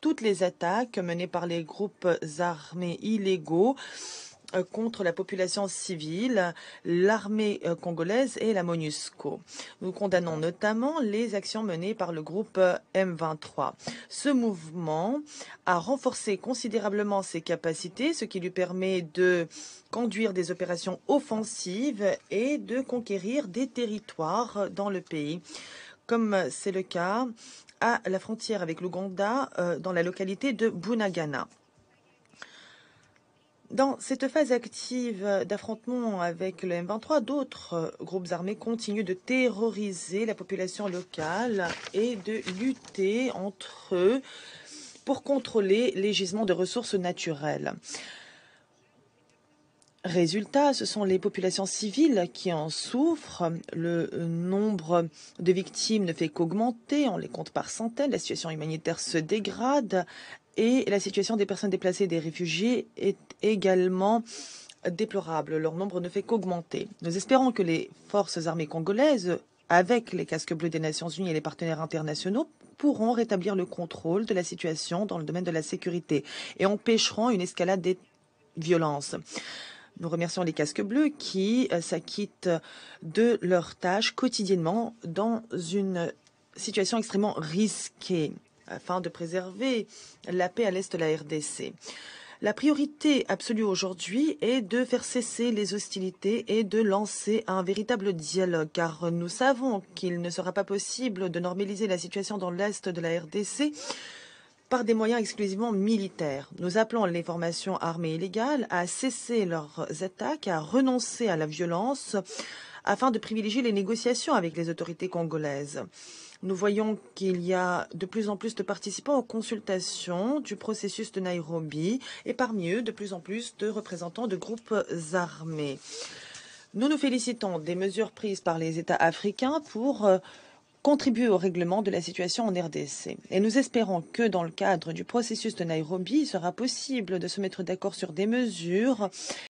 toutes les attaques menées par les groupes armés illégaux contre la population civile, l'armée congolaise et la MONUSCO. Nous condamnons notamment les actions menées par le groupe M23. Ce mouvement a renforcé considérablement ses capacités, ce qui lui permet de conduire des opérations offensives et de conquérir des territoires dans le pays, comme c'est le cas à la frontière avec l'Ouganda, dans la localité de Bunagana. Dans cette phase active d'affrontement avec le M23, d'autres groupes armés continuent de terroriser la population locale et de lutter entre eux pour contrôler les gisements de ressources naturelles. Résultat, ce sont les populations civiles qui en souffrent. Le nombre de victimes ne fait qu'augmenter, on les compte par centaines, la situation humanitaire se dégrade et la situation des personnes déplacées et des réfugiés est également déplorable. Leur nombre ne fait qu'augmenter. Nous espérons que les forces armées congolaises, avec les casques bleus des Nations Unies et les partenaires internationaux, pourront rétablir le contrôle de la situation dans le domaine de la sécurité et empêcheront une escalade des violences. Nous remercions les casques bleus qui s'acquittent de leurs tâches quotidiennement dans une situation extrêmement risquée afin de préserver la paix à l'est de la RDC. La priorité absolue aujourd'hui est de faire cesser les hostilités et de lancer un véritable dialogue, car nous savons qu'il ne sera pas possible de normaliser la situation dans l'est de la RDC par des moyens exclusivement militaires. Nous appelons les formations armées illégales à cesser leurs attaques, à renoncer à la violence, afin de privilégier les négociations avec les autorités congolaises. Nous voyons qu'il y a de plus en plus de participants aux consultations du processus de Nairobi et parmi eux de plus en plus de représentants de groupes armés. Nous nous félicitons des mesures prises par les États africains pour contribuer au règlement de la situation en RDC. Et nous espérons que dans le cadre du processus de Nairobi, il sera possible de se mettre d'accord sur des mesures